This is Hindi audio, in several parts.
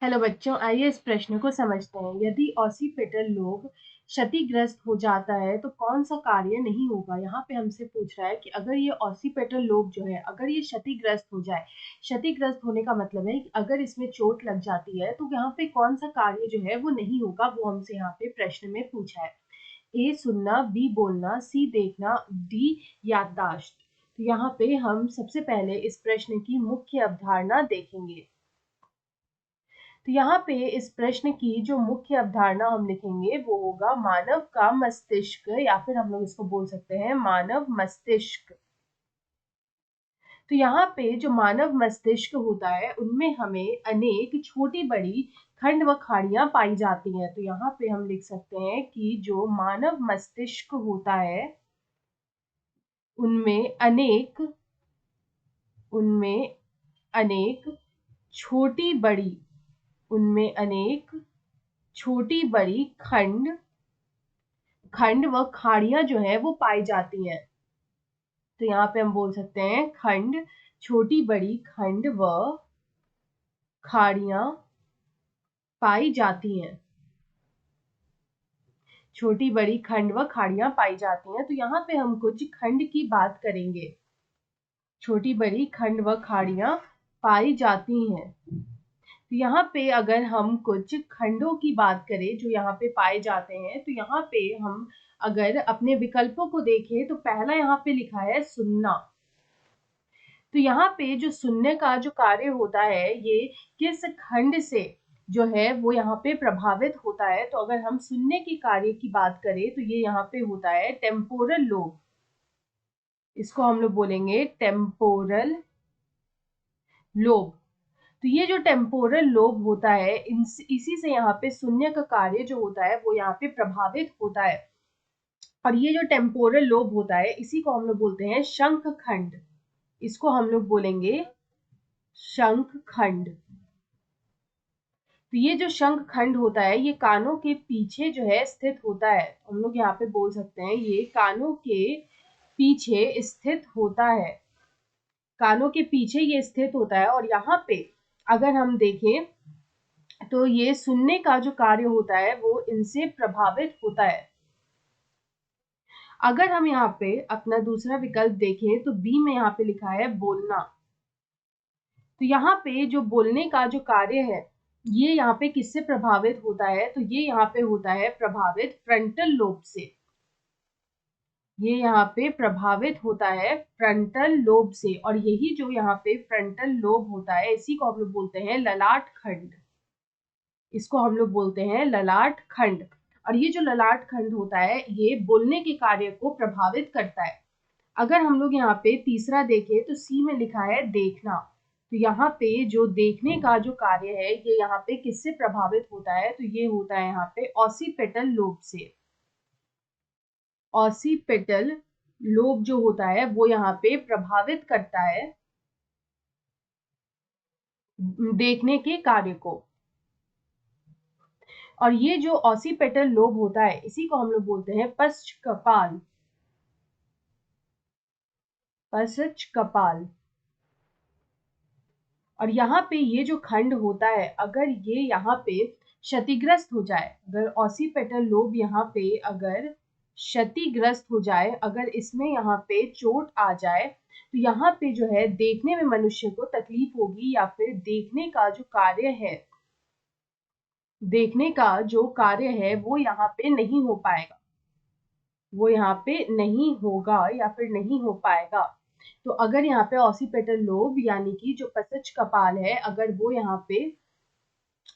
हेलो बच्चों, आइए इस प्रश्न को समझते हैं। यदि ऑसिपिटल लोब क्षतिग्रस्त हो जाता है तो कौन सा कार्य नहीं होगा। यहाँ पे हमसे पूछ रहा है कि अगर ये ऑसिपिटल लोब जो है अगर ये क्षतिग्रस्त हो जाए, क्षतिग्रस्त होने का मतलब है कि अगर इसमें चोट लग जाती है तो यहाँ पे कौन सा कार्य जो है वो नहीं होगा, वो हमसे यहाँ पे प्रश्न में पूछा है। ए सुनना, बी बोलना, सी देखना, डी याददाश्त। तो यहाँ पे हम सबसे पहले इस प्रश्न की मुख्य अवधारणा देखेंगे। तो यहाँ पे इस प्रश्न की जो मुख्य अवधारणा हम लिखेंगे वो होगा मानव का मस्तिष्क, या फिर हम लोग इसको बोल सकते हैं मानव मस्तिष्क। तो यहाँ पे जो मानव मस्तिष्क होता है उनमें हमें अनेक छोटी बड़ी खंड व खाड़ियां पाई जाती हैं। तो यहाँ पे हम लिख सकते हैं कि जो मानव मस्तिष्क होता है उनमें अनेक उनमें अनेक छोटी बड़ी उनमें अनेक छोटी बड़ी खंड व खाड़ियां जो है वो पाई जाती हैं। तो यहाँ पे हम बोल सकते हैं खंड, छोटी बड़ी खंड व खाड़ियां पाई जाती हैं। छोटी बड़ी खंड व खाड़ियां पाई जाती हैं। तो यहाँ पे हम कुछ खंड की बात करेंगे। छोटी बड़ी खंड व खाड़ियां पाई जाती हैं। तो यहाँ पे अगर हम कुछ खंडों की बात करें जो यहाँ पे पाए जाते हैं, तो यहाँ पे हम अगर अपने विकल्पों को देखें तो पहला यहाँ पे लिखा है सुनना। तो यहाँ पे जो सुनने का जो कार्य होता है ये किस खंड से जो है वो यहाँ पे प्रभावित होता है। तो अगर हम सुनने की कार्य की बात करें तो ये यहाँ पे होता है टेम्पोरल लोब। इसको हम लोग बोलेंगे टेम्पोरल लोब। तो ये जो टेम्पोरल लोब होता है इसी से यहाँ पे सुनने का कार्य जो होता है वो यहाँ पे प्रभावित होता है। और ये जो टेम्पोरल लोब होता है इसी को हम लोग बोलते हैं शंख खंड। इसको हम लोग बोलेंगे शंख खंड। तो ये जो शंख खंड होता है ये कानों के पीछे जो है स्थित होता है। हम लोग यहाँ पे बोल सकते हैं ये कानों के पीछे स्थित होता है। कानों के पीछे ये स्थित होता है और यहाँ पे अगर हम देखें तो ये सुनने का जो कार्य होता है वो इनसे प्रभावित होता है। अगर हम यहाँ पे अपना दूसरा विकल्प देखें तो बी में यहाँ पे लिखा है बोलना। तो यहाँ पे जो बोलने का जो कार्य है ये यहाँ पे किससे प्रभावित होता है, तो ये यहाँ पे होता है प्रभावित फ्रंटल लोब से। ये यहाँ पे प्रभावित होता है फ्रंटल लोब से। और यही जो यहाँ पे फ्रंटल लोब होता है इसी को हम लोग बोलते हैं ललाट खंड। इसको हम लोग बोलते हैं ललाट खंड। और ये जो ललाट खंड होता है ये बोलने के कार्य को प्रभावित करता है। अगर हम लोग यहाँ पे तीसरा देखें तो सी में लिखा है देखना। तो यहाँ पे जो देखने का जो कार्य है ये यहाँ पे किससे प्रभावित होता है, तो ये होता है यहाँ पे ऑसिपिटल लोब से। ऑसिपिटल लोब जो होता है वो यहाँ पे प्रभावित करता है देखने के कार्य को। और ये जो ऑसिपिटल लोब होता है इसी को हम लोग बोलते हैं पश्च कपाल। पश्च कपाल। और यहाँ पे ये जो खंड होता है अगर ये यहाँ पे क्षतिग्रस्त हो जाए, अगर ऑसिपिटल लोब यहाँ पे अगर क्षतिग्रस्त हो जाए, अगर इसमें यहाँ पे चोट आ जाए तो यहाँ पे जो है देखने में मनुष्य को तकलीफ होगी, या फिर देखने का जो कार्य है वो यहाँ पे नहीं हो पाएगा, वो यहाँ पे नहीं होगा या फिर नहीं हो पाएगा। तो अगर यहाँ पे ऑसिपिटल लोब यानी कि जो पसच कपाल है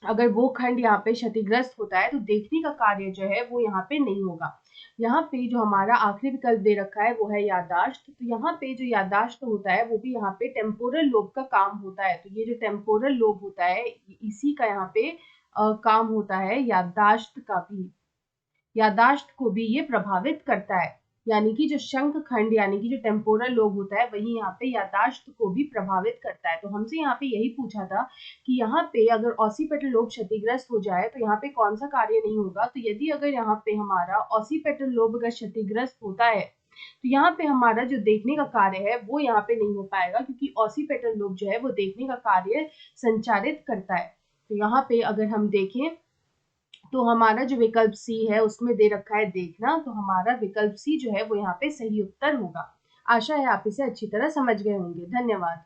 अगर वो खंड यहाँ पे क्षतिग्रस्त होता है तो देखने का कार्य जो है वो यहाँ पे नहीं होगा। यहाँ पे जो हमारा आखिरी विकल्प दे रखा है वो है याददाश्त। तो यहाँ पे जो याददाश्त होता है वो भी यहाँ पे टेम्पोरल लोब का काम होता है। तो ये जो टेम्पोरल लोब होता है इसी का यहाँ पे काम होता है याददाश्त का भी। याददाश्त को भी ये प्रभावित करता है, यानी कि जो शंख खंड यानी कि जो टेम्पोरल लोब होता है वही यहाँ पे याददाश्त को भी प्रभावित करता है। तो हमसे यहाँ पे यही पूछा था कि यहाँ पे अगर ऑसिपिटल लोब क्षतिग्रस्त हो जाए तो यहाँ पे कौन सा कार्य नहीं होगा। तो यदि अगर यहाँ पे हमारा ऑसिपिटल लोब अगर क्षतिग्रस्त होता है तो यहाँ पे हमारा जो देखने का कार्य है वो यहाँ पे नहीं हो पाएगा, क्योंकि ऑसिपिटल लोब जो है वो देखने का कार्य संचालित करता है। तो यहाँ पे अगर हम देखें तो हमारा जो विकल्प सी है उसमें दे रखा है देखना, तो हमारा विकल्प सी जो है वो यहाँ पे सही उत्तर होगा। आशा है आप इसे अच्छी तरह समझ गए होंगे। धन्यवाद।